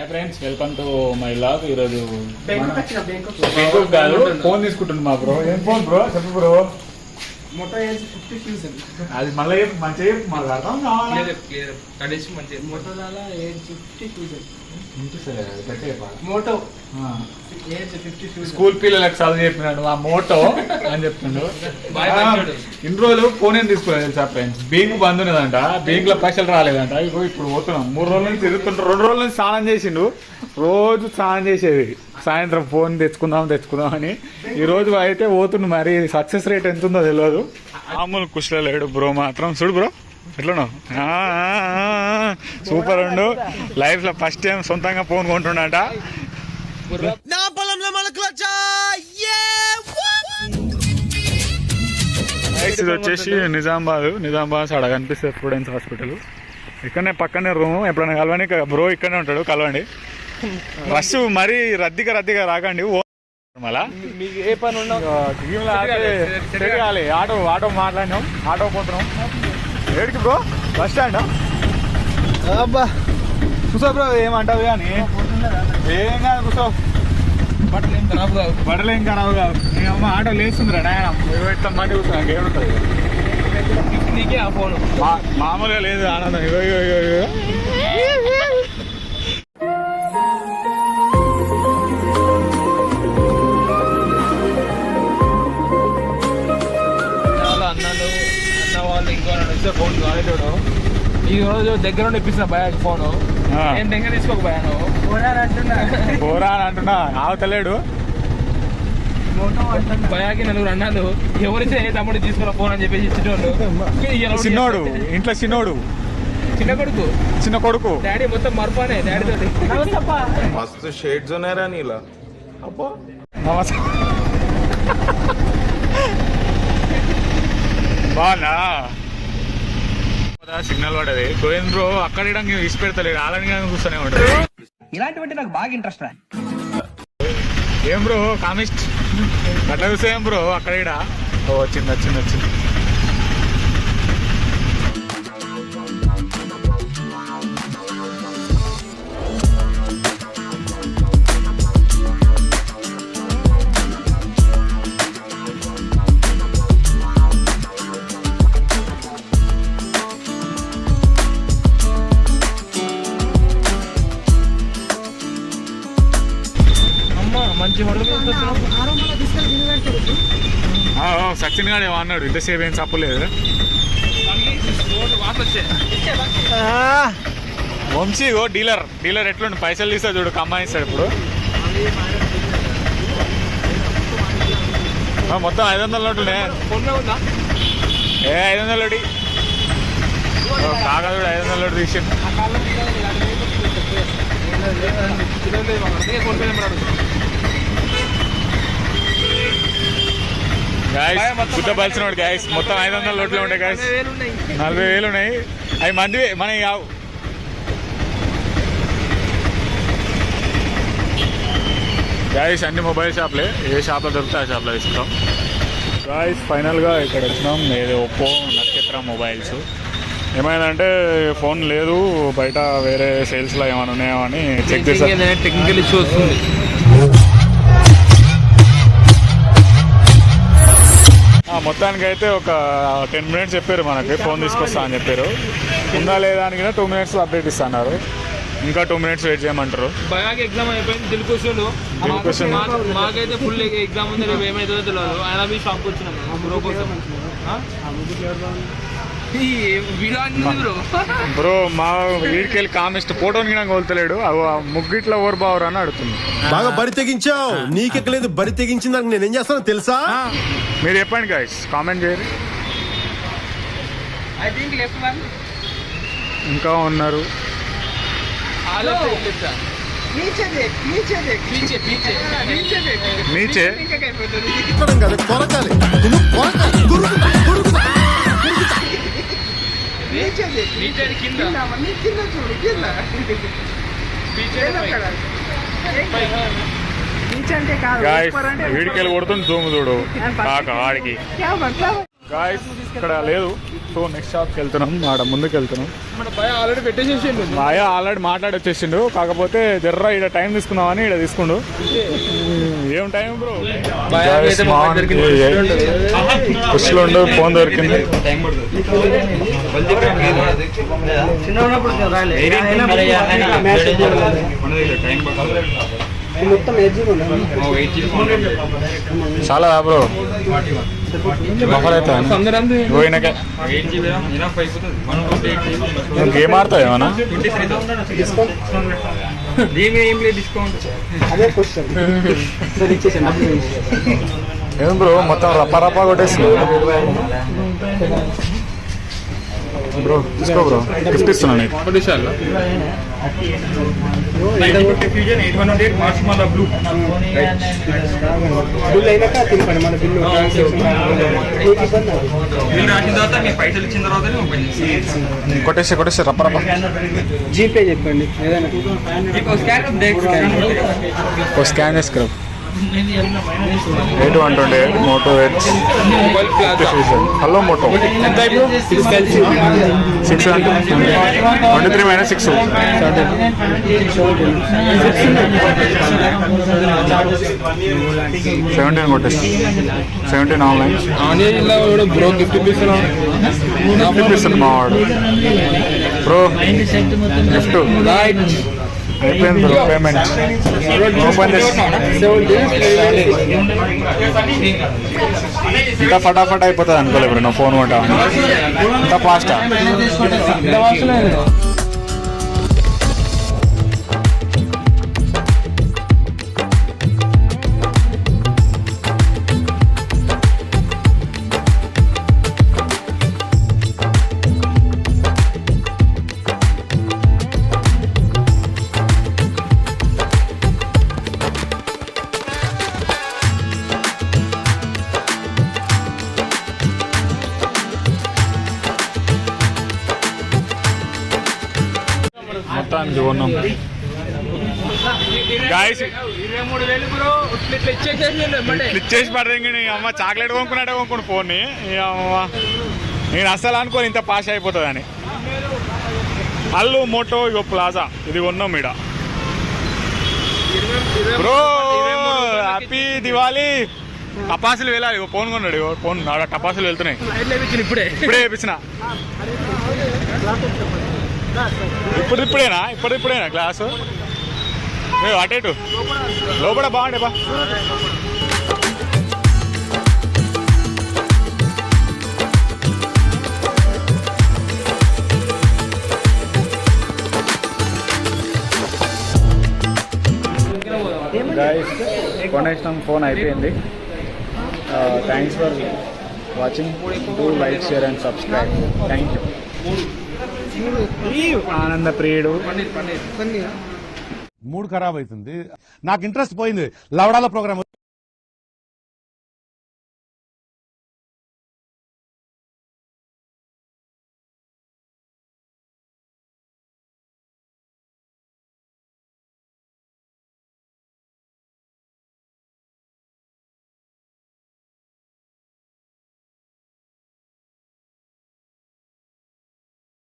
Hi friends, welcome to my vlog. ఈరోజు కాదు phone తీసుకుంటుంది మా బ్రో. ఏం ఫోన్ బ్రో? చెప్పు బ్రో. Moto Edge 50 Fusion. అది మళ్ళీ మంచిగా మాకు అర్థం కావాలి. Motorola Edge 50 Fusion. Moto Edge 50 Fusion. School పిల్లలకు చదువు చెప్పినాడు ఆ మోటో అని చెప్తున్నాడు. ఇన్ని రోజులు ఫోన్ ఏం తీసుకోలేదు తెలుసా ఫ్రెండ్స్. బ్యాంక్ బంద్ ఉన్నదంట, బ్యాంక్ లో పైసలు రాలేదంట. ఇగో ఇప్పుడు పోతున్నాం. 3 రోజుల నుంచి తిరుగుతుంటారు. 2 రోజుల నుంచి స్నానం చేసిండు. రోజు స్నానం చేసేది, సాయంత్రం ఫోన్ తెచ్చుకుందాం అని. ఈ రోజు అయితే పోతుండు. మరి సక్సెస్ రేట్ ఎంత ఉందో తెలియదు. మామూలు కుషలో లేడు బ్రో మాత్రం. చూడు బ్రో ఎట్లనో సూపర్ ఉండు. లైఫ్ లో ఫస్ట్ టైం సొంతంగా ఫోన్ కొంటుండట. ఇది వచ్చేసి నిజామాబాద్ అక్కడ కనిపిస్తుంది స్టూడెంట్స్ హాస్పిటల్. ఇక్కడనే పక్కనే రూమ్. ఎప్పుడైనా కలవండి, ఇక్కడనే ఉంటాడు, కలవండి. రష్ మరీ రద్దీగా రాకండి. మళ్ళా మీకు ఏ పని ఉండవు. ఆటో మాట్లాడినాం, ఆటో పోతున్నాం. ఏడికి బ్రో? Bus stand. అబ్బా కూర్చో బ్రో. ఏమంటావు కానీ ఏం కాదు, కూర్చో. బట్టలు ఏం ఖరాబు కాదు. నీ అమ్మ ఆటో లేస్తుందిరా నాయన. 20 కూర్చోడానికి ఏముంటుంది. నీకే ఆ ఫోన్ మామూలుగా లేదు ఆనందం. ఫోన్ కాలేడు. ఈ రోజు దగ్గర ఉండి ఇప్పిస్తున్నా భయాకి ఫోన్. నేను దగ్గర తీసుకోక భయాను బోరా అని అంటున్నా. ఆవతలేడు భయాకి 4 అన్నాలు. ఎవరిస్తే తమ్ముడు తీసుకున్న ఫోన్ అని చెప్పేసి ఇచ్చినోళ్ళు. చిన్నోడు ఇంట్లో, చిన్న కొడుకు డాడీ మొత్తం మరపానే డాడీ తోటి. మస్తు షేడ్స్ ఉన్నాయరా నీలా. అబ్బా బాగున్నా. సిగ్నల్ పడది. గోవింద్ బ్రో అక్కడ ఇసి పెడతలేదు. ఆలని కూర్చొనే ఉంటాడు. ఇలాంటివంటే నాకు బాగా ఇంట్రెస్ట్ రా. ఏం బ్రో కామిస్ట్ అట్లా చూసా ఏం బ్రో అక్కడ వచ్చింది. సచిన్ గారు ఏమో అన్నాడు, ఇంతసేపు ఏం చెప్పలేదు. వంశీ డీలర్ ఎట్లుండి పైసలు తీస్తాడు చూడు, కమ్మాయిస్తాడు. ఇప్పుడు మొత్తం 500 నోట్లునే. 500 నోటి కాగా చూడు. 500 నోటు తీసి గుద్దపలిసినోడు గాయస్. మొత్తం 500 నోట్లు ఉంటాయి గాయస్. 40,000 ఉన్నాయి. అవి మందివే, మనకి కావు. గాయస్ అన్ని మొబైల్ షాప్లే. ఏ షాప్లో దొరికితే ఆ షాప్లో తీసుకుంటాం. గాయస్ ఫైనల్గా ఇక్కడ వచ్చినాం. ఏదో ఒప్పో నక్షత్రం మొబైల్స్. ఏమైందంటే ఫోన్ లేదు బయట, వేరే సేల్స్లో ఏమైనా ఉన్నాయో అని చెక్ చేస్తాను. టెక్నికల్ ఇష్యూ వస్తుంది. మొత్తానికి అయితే ఒక 10 మినిట్స్ చెప్పారు మనకి, ఫోన్ తీసుకొస్తా అని చెప్పారు. ఉందా లేదా అని 2 మినిట్స్ అప్డేట్ ఇస్తున్నారు. ఇంకా 2 మినిట్స్ వెయిట్ చేయమంటారు. బాగా ఎగ్జామ్ అయిపోయింది. దిల్కుషన్ మాకైతే ఫుల్ ఎగ్జామ్ ఉంది. రేపు ఏమైతుందో తెలియదు. ఆయన మీ షాప్కి వచ్చినాం బ్రో. మా వీడికెళ్ళి కామిస్ట్ ఫోటోని కూడా కోల్తలేడు. ముగ్గిట్లో ఓవర్ బావర్ అని అడుగుతుంది. బాగా బరి తెగించావు. నీకెక్కలేదు, బరి తెగించింది. నేనేం చేస్తానో తెలుసా? మీరు చెప్పండి గైస్, కామెంట్ చేయరు. ఇంకా ఉన్నారు. నీచే వీడికెళ్ళి కొడుతుంది జూము చూడు కాక ఆడికి. గాయస్ ఇక్కడ లేదు, సో నెక్స్ట్ షాప్కి వెళ్తున్నాం, ఆడ ముందుకు వెళ్తున్నాం. మన భయ ఆల్రెడీ పెట్టేసేసిండు. మాయ ఆల్రెడీ మాట్లాడి వచ్చేసిండు, కాకపోతే జర్ర ఇక్కడ టైం తీసుకుందామని ఇక్కడ తీసుకుండు. ఏం టైం బ్రో? పుష్లుండు, ఫోన్ దొరికింది. చాలా బ్రో గేమ్ ఆడతావు ఏమన్నా? ఏం బ్రో మొత్తం రప్ప రప్ప కొట్టేస్తుంది బ్రో. తీసుకో బ్రో, గిఫ్ట్ ఇస్తున్నాను నీకు. కొట్టేసి కొట్టేసి రప్ప రప్ప. జీపే చెప్పండి ఏదైనా స్కాన్ చేసుకురా. 8128 మోటో హెచ్. హలో మోటో 623 -6 17 కొట్టేసి 17 ఆన్లైన్ బ్రో గిఫ్ట్ ఇప్పిస్తున్నాడు మా వాడు. బ్రో గిఫ్ట్ అయిపోయింది బ్రో, పేమెంట్ ఓపెన్ చేసి ఇంకా ఫటాఫట్ అయిపోతుంది అనుకోలేదు బ్రో. నా ఫోన్ కొంటా ఇంకా ఫాస్టా? మొత్తానికి కొన్నాం గాయస్. 23,000 బ్రో ఇచ్చేసి పడదండి అమ్మ. చాక్లెట్ కొనుక్కున్నట్టే కొనుక్కోండి ఫోన్ని. అమ్మ నేను అస్సలు అనుకోని ఇంత పాష్ అయిపోతుందని. అల్లు మోటో ఇగో ప్లాజా ఇది కొన్నాం ఈడ బ్రో. హ్యాపీ దివాళీ. టపాసులు వెళ్ళాలి. ఇగో ఫోన్ కొన్నాడు, ఇగో ఫోన్ ఆడ టపాసులు వెళ్తున్నాయి. ఇప్పుడే వేయించిన. ఇప్పుడేనా గ్లాసు? అటేటు లోపల బాగుండే బా. కొనేసినాం, ఫోన్ అయిపోయింది. Thanks for watching. Do like, share and subscribe. Thank you. ఆనంద ప్రియుడు. మూడ్ ఖరాబ్ అవుతుంది, నాకు ఇంట్రెస్ట్ పోయింది. లవడాల ప్రోగ్రామ్